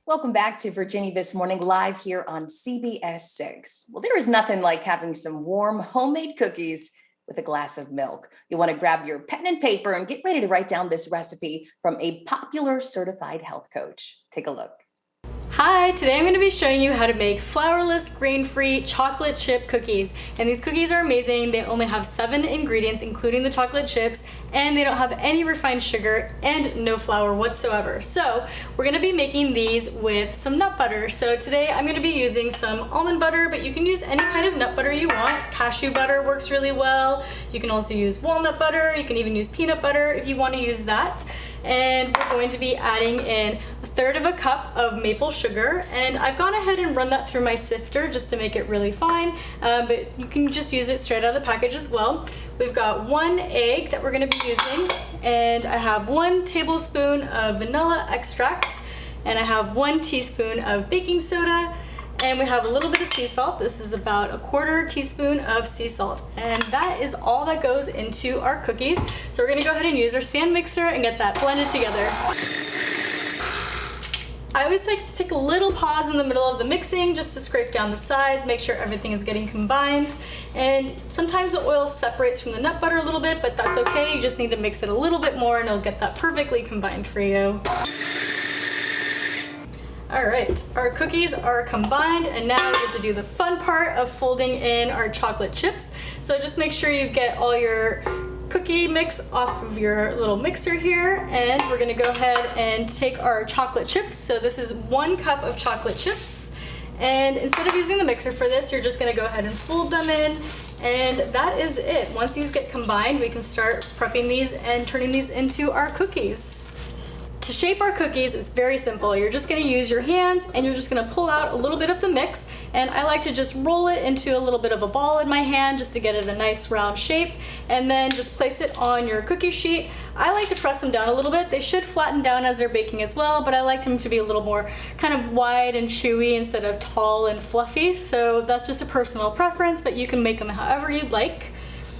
Welcome back to Virginia This Morning, live here on CBS 6. Well, there is nothing like having some warm homemade cookies with a glass of milk. You want to grab your pen and paper and get ready to write down this recipe from a popular certified health coach. Take a look. Hi, today I'm going to be showing you how to make flourless, grain-free chocolate chip cookies. And these cookies are amazing. They only have 7 ingredients, including the chocolate chips, and they don't have any refined sugar and no flour whatsoever. So we're going to be making these with some nut butter. So today I'm going to be using some almond butter, but you can use any kind of nut butter you want. Cashew butter works really well. You can also use walnut butter. You can even use peanut butter if you want to use that. And we're going to be adding in 1/3 cup of maple sugar, and I've gone ahead and run that through my sifter just to make it really fine, but you can just use it straight out of the package as well. We've got 1 egg that we're going to be using, and I have 1 tablespoon of vanilla extract, and I have 1 teaspoon of baking soda, and we have a little bit of sea salt. This is about 1/4 teaspoon of sea salt. And that is all that goes into our cookies. So we're gonna go ahead and use our stand mixer and get that blended together. I always like to take a little pause in the middle of the mixing just to scrape down the sides, make sure everything is getting combined. And sometimes the oil separates from the nut butter a little bit, but that's okay. You just need to mix it a little bit more and it'll get that perfectly combined for you. All right, our cookies are combined, and now we get to do the fun part of folding in our chocolate chips. So just make sure you get all your cookie mix off of your little mixer here, and we're gonna go ahead and take our chocolate chips. So this is 1 cup of chocolate chips, and instead of using the mixer for this, you're just gonna go ahead and fold them in, and that is it. Once these get combined, we can start prepping these and turning these into our cookies. To shape our cookies, it's very simple. You're just gonna use your hands and you're just gonna pull out a little bit of the mix, and I like to just roll it into a little bit of a ball in my hand just to get it a nice round shape, and then just place it on your cookie sheet. I like to press them down a little bit. They should flatten down as they're baking as well, but I like them to be a little more kind of wide and chewy instead of tall and fluffy. So that's just a personal preference, but you can make them however you'd like.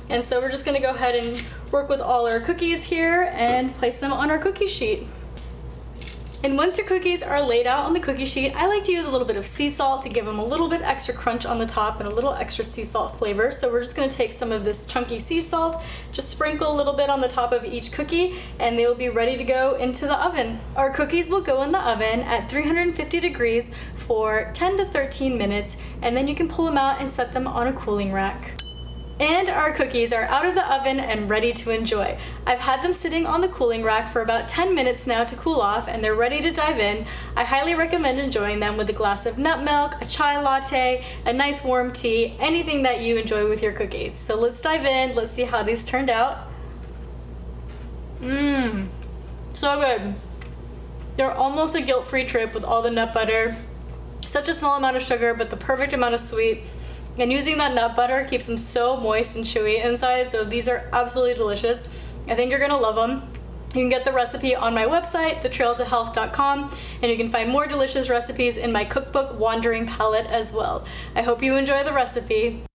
And so we're just gonna go ahead and work with all our cookies here and place them on our cookie sheet. And once your cookies are laid out on the cookie sheet, I like to use a little bit of sea salt to give them a little bit extra crunch on the top and a little extra sea salt flavor. So we're just gonna take some of this chunky sea salt, just sprinkle a little bit on the top of each cookie, and they will be ready to go into the oven. Our cookies will go in the oven at 350 degrees for 10 to 13 minutes, and then you can pull them out and set them on a cooling rack. And our cookies are out of the oven and ready to enjoy. I've had them sitting on the cooling rack for about 10 minutes now to cool off, and they're ready to dive in. I highly recommend enjoying them with a glass of nut milk, a chai latte, a nice warm tea, anything that you enjoy with your cookies. So let's dive in, let's see how these turned out. So good. They're almost a guilt-free trip with all the nut butter. Such a small amount of sugar, but the perfect amount of sweet. And using that nut butter keeps them so moist and chewy inside, so these are absolutely delicious. I think you're gonna love them. You can get the recipe on my website, thetrailtohealth.com, and you can find more delicious recipes in my cookbook, Wandering Palette, as well. I hope you enjoy the recipe.